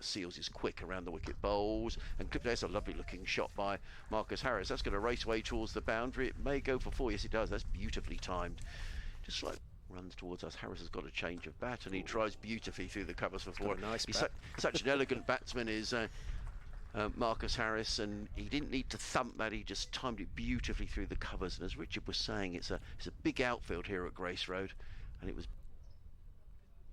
Seals is quick around the wicket bowls, and there's a lovely looking shot by Marcus Harris. That's going to race away towards the boundary. It may go for 4. Yes, it does. That's beautifully timed. Just like runs towards us. Harris has got a change of bat, and he tries beautifully through the covers for 4. He's such an elegant batsman, is Marcus Harris, and he didn't need to thump that. He just timed it beautifully through the covers. And as Richard was saying, it's a big outfield here at Grace Road, and it was.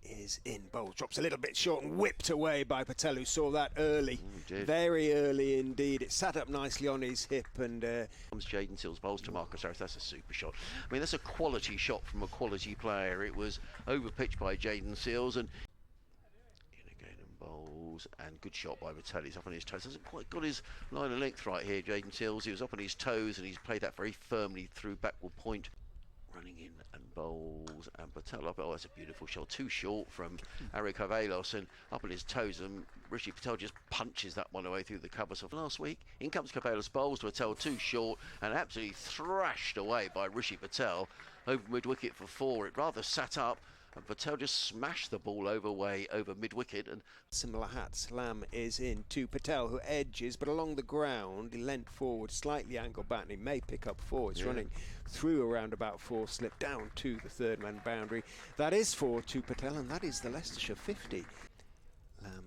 Is in. Bowles drops a little bit short and whipped away by Patel, who saw that early, very early indeed. It sat up nicely on his hip, and comes Jayden Seals bowls to Marcus Harris. That's a super shot. I mean, that's a quality shot from a quality player. It was overpitched by Jayden Seals, and in again and bowls, and good shot by Patel. He's up on his toes. Hasn't quite got his line of length right here, Jayden Seals. He was up on his toes, and he's played that very firmly through backward point. Running in and bowls, and Patel up. Oh, that's a beautiful shot. Too short from Ari Carvelos, and up on his toes, and Rishi Patel just punches that one away through the covers of last week. In comes Carvelos, bowls to Patel, too short, and absolutely thrashed away by Rishi Patel over mid-wicket for 4. It rather sat up, and Patel just smashed the ball over mid-wicket. And similar hat slam is in to Patel, who edges, but along the ground he leant forward, slightly angled back, and he may pick up 4. It's running through around about 4 slip down to the third man boundary. That is 4 to Patel, and that is the Leicestershire 50. Lamb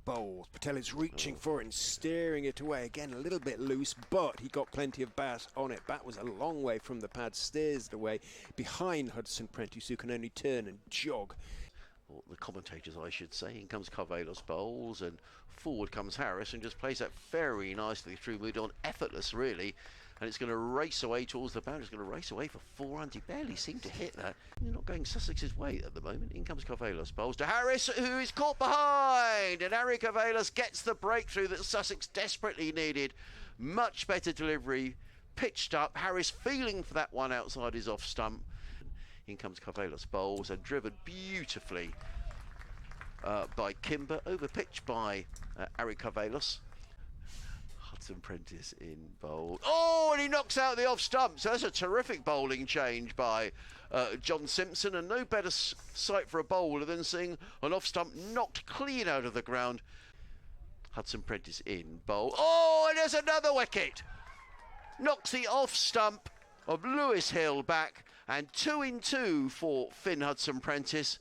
bowls. Patel is reaching for it and steering it away. Again, a little bit loose, but he got plenty of bat on it. Bat was a long way from the pad, steers it away behind Hudson Prentice, who can only turn and jog. Or the commentators, I should say. In comes Carvelos bowls, and forward comes Harris, and just plays that very nicely through mid-on, effortless really. And it's going to race away towards the boundary. It's going to race away for 4 runs. He barely seemed to hit that. You're not going Sussex's way at the moment. In comes Carvelos bowls to Harris, who is caught behind, and Ari Carvelos gets the breakthrough that Sussex desperately needed. Much better delivery, pitched up. Harris feeling for that one outside his off stump. In comes Carvelos bowls, and driven beautifully by Kimber, over pitched by Ari Carvelos. Hudson Prentice in bowl. Oh, and he knocks out the off stump. So that's a terrific bowling change by John Simpson, and no better sight for a bowler than seeing an off stump knocked clean out of the ground. Hudson Prentice in bowl. Oh, and there's another wicket. Knocks the off stump of Lewis Hill back, and 2 in 2 for Finn Hudson Prentice.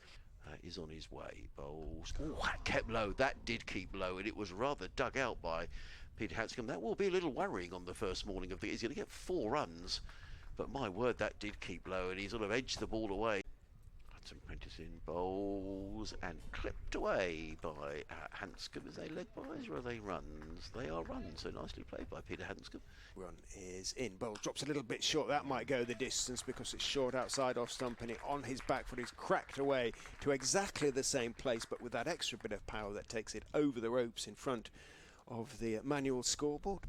Is on his way. Bowls. Oh, that kept low. That did keep low, and it was rather dug out by Peter Hanscom. That will be a little worrying on the first morning of the. He's going to get 4 runs, but my word, that did keep low, and he sort of edged the ball away. Hudson Prentice in bowls, and clipped away by Hanscom. Is they leg byes or are they runs? They are runs, so nicely played by Peter Hanscom. Run is in. Bowles drops a little bit short. That might go the distance because it's short outside off stump, and it on his back foot is cracked away to exactly the same place, but with that extra bit of power that takes it over the ropes in front of the manual scoreboard.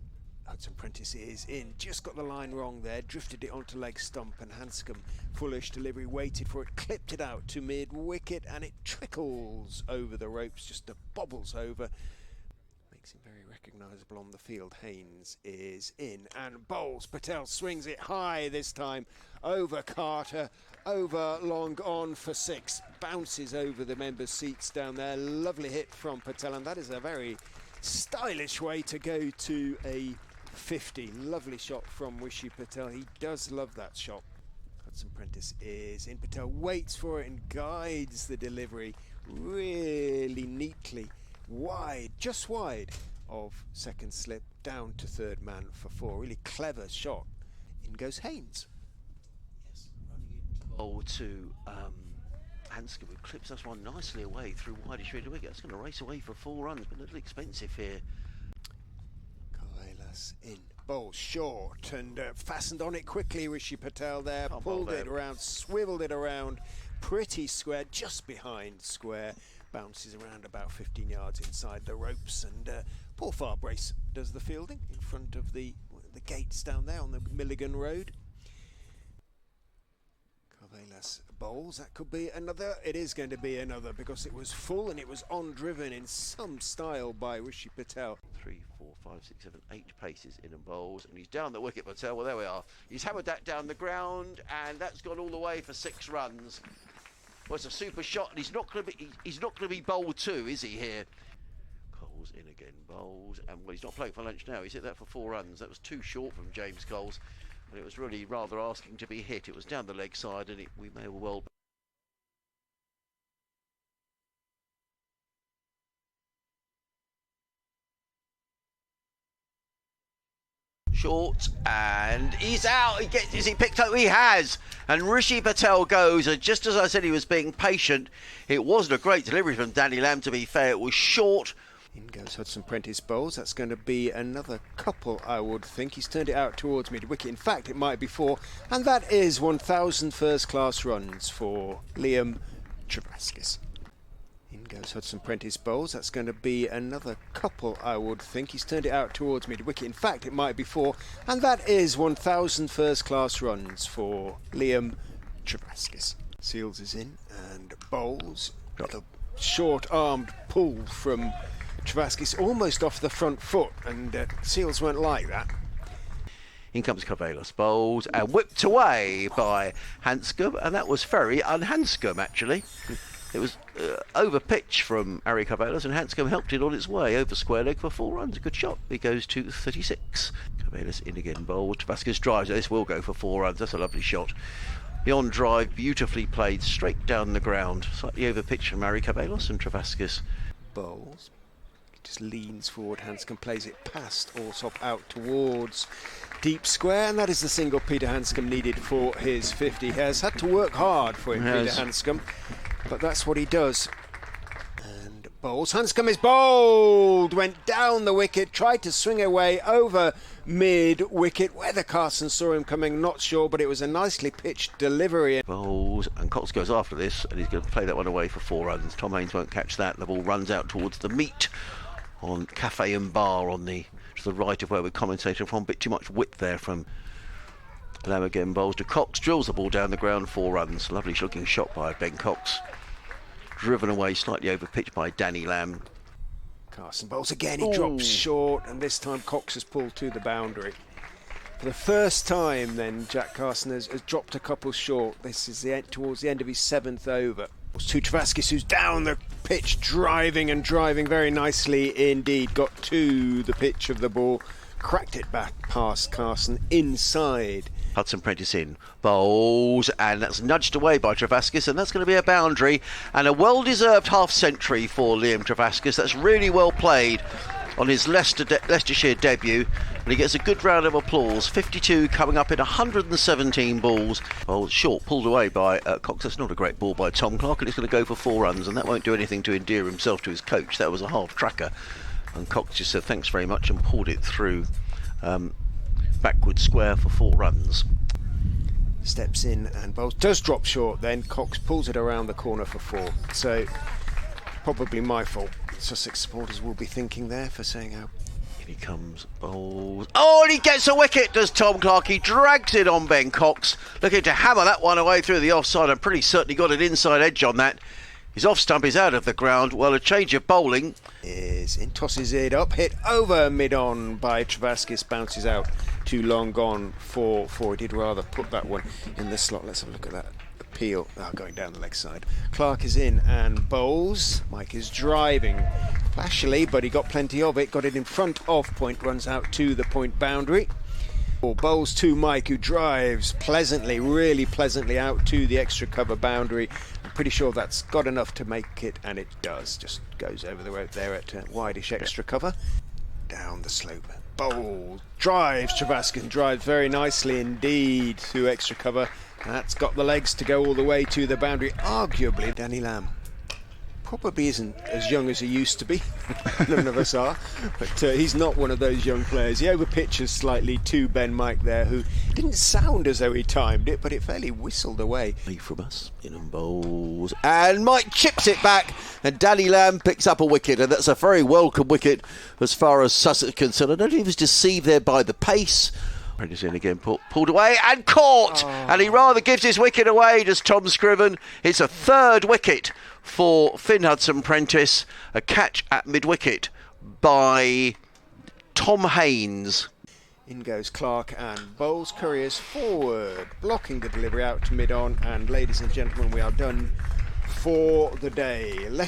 Hudson Prentice is in, just got the line wrong there, drifted it onto leg stump, and Hanscom, foolish delivery, waited for it, clipped it out to mid-wicket, and it trickles over the ropes, just bobbles over. Makes him very recognisable on the field. Haynes is in, and bowls. Patel swings it high this time, over Carter, over long on for 6, bounces over the members' seats down there. Lovely hit from Patel, and that is a very stylish way to go to a 50. Lovely shot from Rishi Patel. He does love that shot. Hudson Prentice is in. Patel waits for it and guides the delivery really neatly, wide, just wide of second slip, down to third man for 4. Really clever shot. In goes Haynes. Yes, running into bowl to Hanscom, who clips us one nicely away through wideish field wicket. That's going to race away for 4 runs, but a little expensive here. Carvelos in. Bowl short, and fastened on it quickly. Rishi Patel there, pulled it around, swiveled it around, pretty square, just behind square. Bounces around about 15 yards inside the ropes, and Paul Farbrace does the fielding in front of the gates down there on the Milligan Road. Carvelos bowls. That could be another. It is going to be another because it was full and it was on driven in some style by Rishi Patel. 3, 4, 5, 6, 7, 8 paces in and bowls, and he's down the wicket. Patel. Well, there we are. He's hammered that down the ground, and that's gone all the way for 6 runs. Well, it's a super shot, and he's not going to be bowled 2, is he here? Bowls in again, bowls, and well, he's not playing for lunch now. He's hit that for 4 runs. That was too short from James Coles, and it was really rather asking to be hit. It was down the leg side, and we may well. Short, and he's out. Is he picked up? He has. And Rishi Patel goes, and just as I said, he was being patient. It wasn't a great delivery from Danny Lamb, to be fair. It was short. In goes Hudson Prentice bowls. That's going to be another couple, I would think. He's turned it out towards mid-wicket. In fact, it might be 4. And that is 1,000 first-class runs for Liam Travaskis. In goes Hudson Prentice bowls. That's going to be another couple, I would think. He's turned it out towards mid-wicket. In fact, it might be 4. And that is 1,000 first-class runs for Liam Travaskis. Seals is in and bowls. Little short-armed pull from Travaskis, almost off the front foot, and Seals won't like that. In comes Carvelos, bowls, and whipped away by Hanscom, and that was very un-Hanscom, actually. It was over pitch from Harry Carvelos, and Hanscom helped it on its way over square leg for 4 runs. A good shot. He goes to 36. Carvelos in again, bowled. Travaskis drives. This will go for 4 runs. That's a lovely shot. Beyond drive, beautifully played, straight down the ground. Slightly over pitch from Harry Carvelos, and Travaskis bowls. Just leans forward, Hanscom plays it past Alsop out towards deep square, and that is the single Peter Hanscom needed for his 50. He has had to work hard for him, Peter Hanscom, but that's what he does. And bowls. Hanscom is bowled, went down the wicket, tried to swing away over mid-wicket. Whether Carson saw him coming, not sure, but it was a nicely pitched delivery. Bowls, and Cox goes after this, and he's going to play that one away for 4 runs. Tom Haines won't catch that. The ball runs out towards the meet on Cafe and Bar on to the right of where we're commentating from. A bit too much width there from Lamb again. Bowls to Cox, drills the ball down the ground, 4 runs. Lovely looking shot by Ben Cox. Driven away slightly over pitch by Danny Lamb. Carson bowls again, he drops short, and this time Cox has pulled to the boundary. For the first time then, Jack Carson has dropped a couple short. This is towards the end of his 7th over. To Travaskis, who's down the pitch, driving very nicely indeed. Got to the pitch of the ball, cracked it back past Carson inside. Hudson Prentice in, bowls, and that's nudged away by Travaskis, and that's going to be a boundary and a well-deserved half-century for Liam Travaskis. That's really well played on his Leicestershire debut, and he gets a good round of applause. 52 coming up in 117 balls. Well, short, pulled away by Cox. That's not a great ball by Tom Clark, and it's going to go for 4 runs, and that won't do anything to endear himself to his coach. That was a half-tracker, and Cox just said thanks very much and pulled it through backward square for 4 runs. Steps in and bowls. Does drop short then. Cox pulls it around the corner for 4. So probably my fault. Sussex supporters will be thinking there for saying how. In he comes, bowls. Oh, and he gets a wicket, does Tom Clark. He drags it on Ben Cox. Looking to hammer that one away through the offside. I'm pretty certain he got an inside edge on that. His off stump is out of the ground. Well, a change of bowling. Is in, tosses it up, hit over mid-on by Travaskis, bounces out too long gone for 4. He did rather put that one in the slot. Let's have a look at that appeal. Going down the leg side. Clark is in and bowls. Mike is driving flashily, but he got plenty of it. Got it in front of point, runs out to the point boundary. Bowls to Mike, who drives pleasantly, really pleasantly out to the extra cover boundary. I'm pretty sure that's got enough to make it, and it does. Just goes over the road there at wideish extra cover. Down the slope. Bowl drives Travaskis, drives very nicely indeed to extra cover. That's got the legs to go all the way to the boundary. Arguably, Danny Lamb probably isn't as young as he used to be. None of us are, but he's not one of those young players. He overpitches slightly to Ben Mike there, who didn't sound as though he timed it, but it fairly whistled away. From us, in and bowls, and Mike chips it back, and Danny Lamb picks up a wicket, and that's a very welcome wicket as far as Sussex is concerned. I don't think he was deceived there by the pace. Prentice in again, pulled away and caught, and he rather gives his wicket away, does Tom Scriven. It's a 3rd wicket for Finn Hudson Prentice, a catch at mid-wicket by Tom Haines. In goes Clark and bowls Couriers forward, blocking the delivery out to mid-on, and ladies and gentlemen, we are done for the day.